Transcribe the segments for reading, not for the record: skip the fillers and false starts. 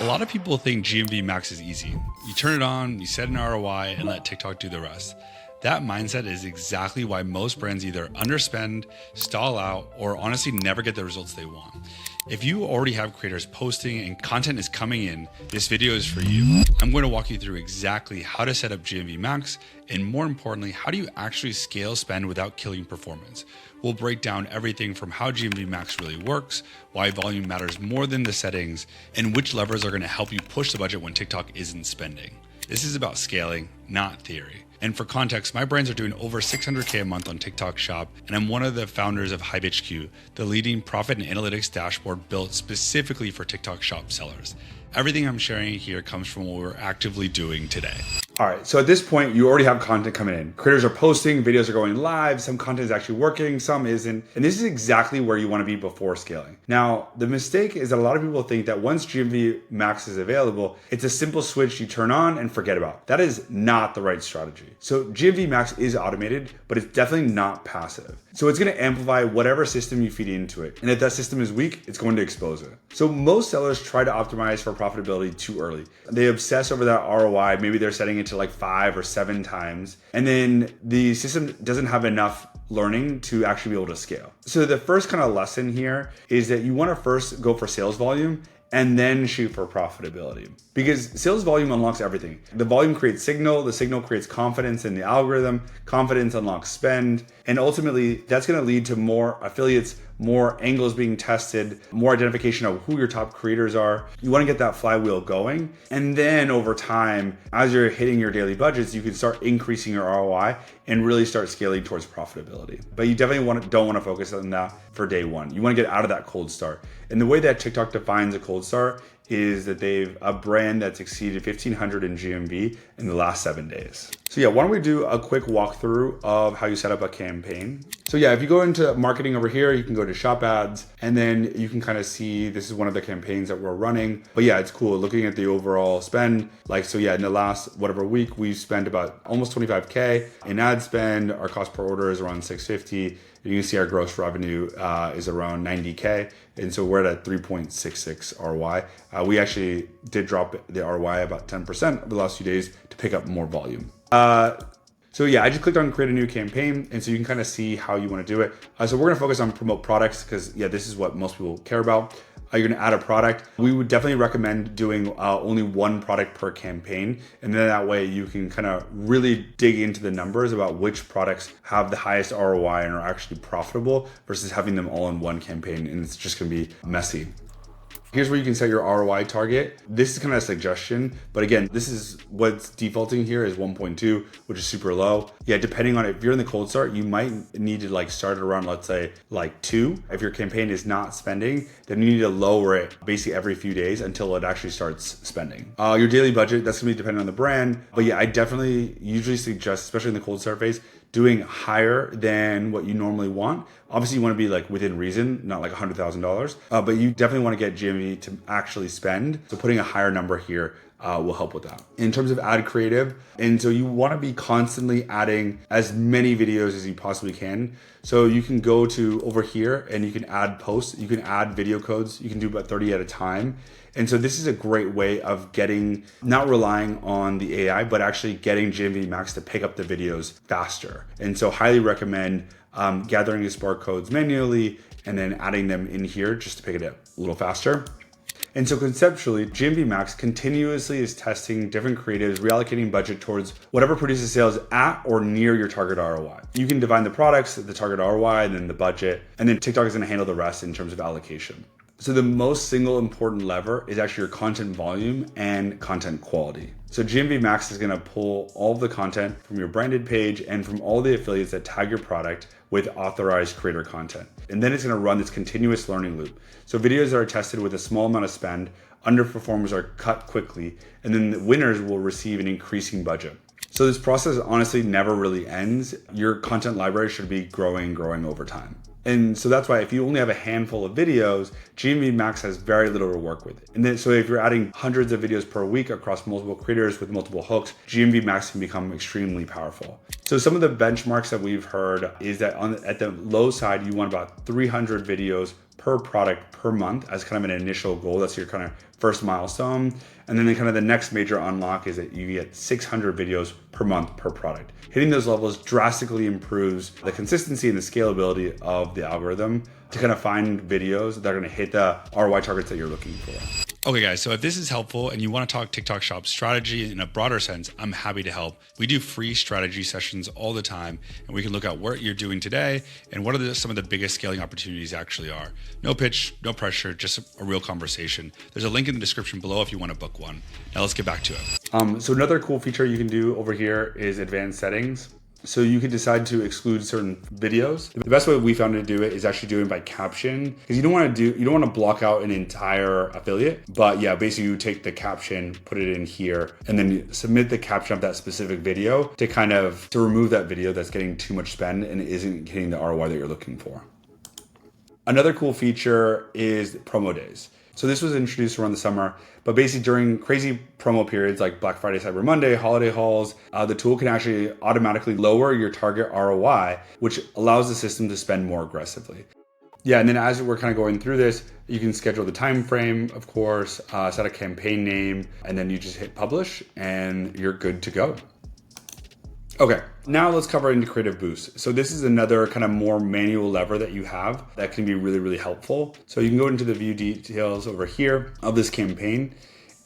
A lot of people think GMV Max is easy. You turn it on, you set an ROI, and let TikTok do the rest. That mindset is exactly why most brands either underspend, stall out, or honestly never get the results they want. If you already have creators posting and content is coming in, this video is for you. I'm going to walk you through exactly how to set up GMV Max, and more importantly, how do you actually scale spend without killing performance. We'll break down everything from how GMV Max really works, why volume matters more than the settings, and which levers are going to help you push the budget when TikTok isn't spending. This is about scaling, not theory. And for context, my brands are doing over 600K a month on TikTok Shop, and I'm one of the founders of HiveHQ, the leading profit and analytics dashboard built specifically for TikTok Shop sellers. Everything I'm sharing here comes from what we're actively doing today. All right, so at this point, you already have content coming in. Creators are posting, videos are going live, some content is actually working, some isn't. And this is exactly where you want to be before scaling. Now, the mistake is that a lot of people think that once GMV Max is available, it's a simple switch you turn on and forget about. That is not the right strategy. So GMV Max is automated, but it's definitely not passive. So it's going to amplify whatever system you feed into it. And if that system is weak, it's going to expose it. So most sellers try to optimize for profitability too early. They obsess over that ROI. Maybe they're setting it to like 5 or 7 times. And then the system doesn't have enough learning to actually be able to scale. So the first kind of lesson here is that you want to first go for sales volume and then shoot for profitability. Because sales volume unlocks everything. The volume creates signal, the signal creates confidence in the algorithm, confidence unlocks spend, and ultimately that's gonna lead to more affiliates, more angles being tested, more identification of who your top creators are. You wanna get that flywheel going, and then over time, as you're hitting your daily budgets, you can start increasing your ROI and really start scaling towards profitability. But you definitely don't wanna focus on that for day one. You wanna get out of that cold start. And the way that TikTok defines a cold start is that they've a brand that's exceeded 1,500 in GMV in the last 7 days. So yeah, why don't we do a quick walkthrough of how you set up a campaign. So yeah, if you go into marketing over here, you can go to shop ads, and then you can kind of see this is one of the campaigns that we're running. But yeah, it's cool looking at the overall spend. Like, so yeah, in the last whatever week, we've spent about almost 25K in ad spend. Our cost per order is around 650. You can see our gross revenue is around 90K. And so we're at a 3.66 ROI. We actually did drop the ROI about 10% over the last few days to pick up more volume. So yeah, I just clicked on create a new campaign, and so you can kind of see how you want to do it. So we're gonna focus on promote products because yeah, this is what most people care about. You're gonna add a product. We would definitely recommend doing only one product per campaign. And then that way you can kind of really dig into the numbers about which products have the highest ROI and are actually profitable versus having them all in one campaign, and it's just gonna be messy. Here's where you can set your ROI target. This is kind of a suggestion, but again, this is what's defaulting here is 1.2, which is super low. Yeah, depending on if you're in the cold start, you might need to like start around, let's say like 2. If your campaign is not spending, then you need to lower it basically every few days until it actually starts spending. Your daily budget, that's gonna be dependent on the brand. But yeah, I definitely usually suggest, especially in the cold start phase, doing higher than what you normally want. Obviously you wanna be like within reason, not like $100,000, but you definitely wanna get GMV to actually spend. So putting a higher number here will help with that. In terms of ad creative, and so you wanna be constantly adding as many videos as you possibly can. So you can go to over here and you can add posts, you can add video codes, you can do about 30 at a time. And so this is a great way of getting, not relying on the AI, but actually getting GMV Max to pick up the videos faster. And so highly recommend gathering the Spark codes manually and then adding them in here just to pick it up a little faster. And so conceptually, GMV Max continuously is testing different creatives, reallocating budget towards whatever produces sales at or near your target ROI. You can define the products, the target ROI, and then the budget, and then TikTok is gonna handle the rest in terms of allocation. So the most single important lever is actually your content volume and content quality. So GMV Max is gonna pull all of the content from your branded page and from all the affiliates that tag your product with authorized creator content. And then it's gonna run this continuous learning loop. So videos that are tested with a small amount of spend, underperformers are cut quickly, and then the winners will receive an increasing budget. So this process honestly never really ends. Your content library should be growing over time. And so that's why if you only have a handful of videos, GMV Max has very little to work with. And then so if you're adding hundreds of videos per week across multiple creators with multiple hooks, GMV Max can become extremely powerful. So some of the benchmarks that we've heard is that at the low side, you want about 300 videos per product per month as kind of an initial goal. That's your kind of first milestone. And then the next major unlock is that you get 600 videos per month per product. Hitting those levels drastically improves the consistency and the scalability of the algorithm to kind of find videos that are going to hit the ROI targets that you're looking for. Okay, guys, so if this is helpful and you want to talk TikTok Shop strategy in a broader sense, I'm happy to help. We do free strategy sessions all the time, and we can look at what you're doing today and what are some of the biggest scaling opportunities actually are. No pitch, no pressure, just a real conversation. There's a link in the description below if you want to book one. Now let's get back to it. So another cool feature you can do over here is advanced settings. So you can decide to exclude certain videos. The best way we found to do it is actually doing it by caption, because you don't want to block out an entire affiliate. But yeah, basically you take the caption, put it in here, and then you submit the caption of that specific video to remove that video that's getting too much spend and isn't hitting the ROI that you're looking for. Another cool feature is promo days. So this was introduced around the summer, but basically during crazy promo periods like Black Friday, Cyber Monday, holiday hauls, the tool can actually automatically lower your target ROI, which allows the system to spend more aggressively. Yeah, and then as we're kind of going through this, you can schedule the time frame, of course, set a campaign name, and then you just hit publish and you're good to go. Okay, now let's cover into Creative Boost. So this is another kind of more manual lever that you have that can be really, really helpful. So you can go into the view details over here of this campaign.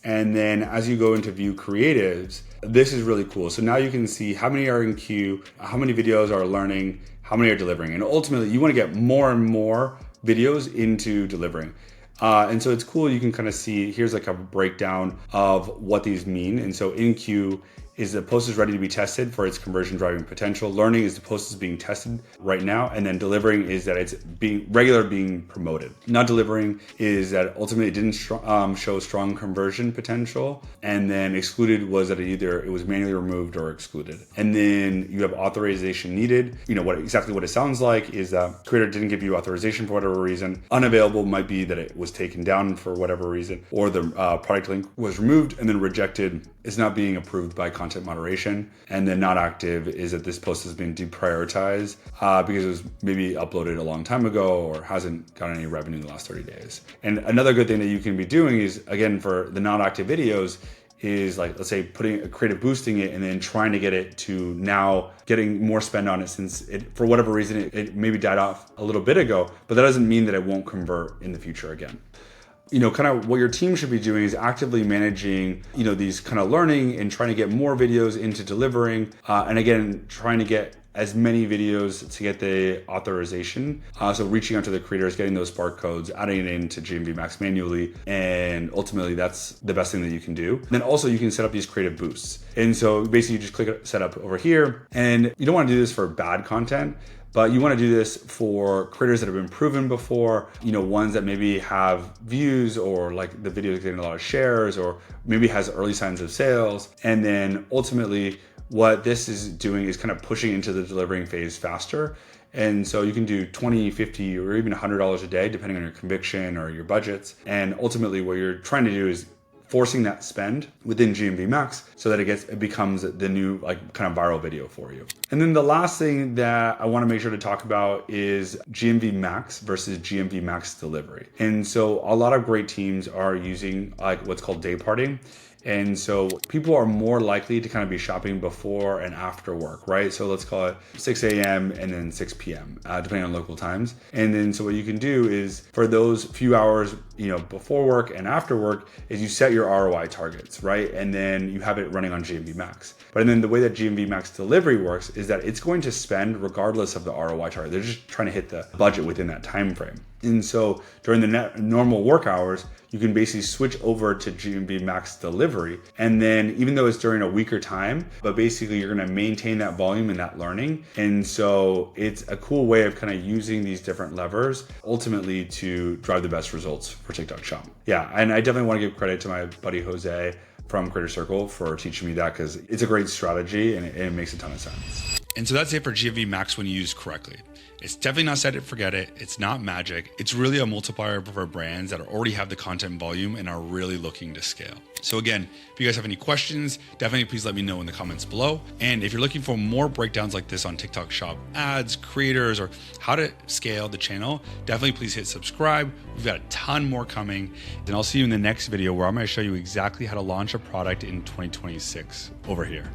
And then as you go into view creatives, this is really cool. So now you can see how many are in queue, how many videos are learning, how many are delivering. And ultimately you want to get more and more videos into delivering. And so it's cool. You can kind of see, here's like a breakdown of what these mean. And so in queue is the post is ready to be tested for its conversion driving potential. Learning is the post is being tested right now. And then delivering is that it's being promoted. Not delivering is that ultimately it didn't show strong conversion potential. And then excluded was that it was manually removed or excluded. And then you have authorization needed. You know exactly what it sounds like is that creator didn't give you authorization for whatever reason. Unavailable might be that it was taken down for whatever reason, or the product link was removed, and then rejected is not being approved by content moderation. And then not active is that this post has been deprioritized because it was maybe uploaded a long time ago or hasn't gotten any revenue in the last 30 days. And another good thing that you can be doing is, again, for the not active videos, is like, let's say putting a creative boosting it and then trying to get it to now getting more spend on it, since it, for whatever reason, it maybe died off a little bit ago, but that doesn't mean that it won't convert in the future again. You know, kind of what your team should be doing is actively managing, these kind of learning and trying to get more videos into delivering. And again, trying to get as many videos to get the authorization. So reaching out to the creators, getting those Spark codes, adding it into GMV Max manually. And ultimately that's the best thing that you can do. And then also you can set up these creative boosts. And so basically you just click set up over here, and you don't want to do this for bad content, but you want to do this for creators that have been proven before, ones that maybe have views, or like the video is getting a lot of shares, or maybe has early signs of sales. And then ultimately what this is doing is kind of pushing into the delivering phase faster. And so you can do $20, $50, or even $100 a day, depending on your conviction or your budgets. And ultimately what you're trying to do is forcing that spend within GMV Max so that it becomes the new kind of viral video for you. And then the last thing that I want to make sure to talk about is GMV Max versus GMV Max Delivery. And so a lot of great teams are using what's called day parting. And so people are more likely to kind of be shopping before and after work, right? So let's call it 6 a.m. and then 6 p.m., depending on local times. And then so what you can do is for those few hours, before work and after work, is you set your ROI targets, right? And then you have it running on GMV Max. But then the way that GMV Max Delivery works is that it's going to spend regardless of the ROI target. They're just trying to hit the budget within that time frame. And so during the normal work hours, you can basically switch over to GMV Max Delivery. And then even though it's during a weaker time, but basically you're going to maintain that volume and that learning. And so it's a cool way of kind of using these different levers ultimately to drive the best results for TikTok Shop. Yeah, and I definitely want to give credit to my buddy Jose from Creator Circle for teaching me that, because it's a great strategy and it makes a ton of sense. And so that's it for GMV Max when you use correctly. It's definitely not set it, forget it. It's not magic. It's really a multiplier for brands that already have the content volume and are really looking to scale. So again, if you guys have any questions, definitely please let me know in the comments below. And if you're looking for more breakdowns like this on TikTok Shop ads, creators, or how to scale the channel, definitely please hit subscribe. We've got a ton more coming. And I'll see you in the next video where I'm going to show you exactly how to launch a product in 2026 over here.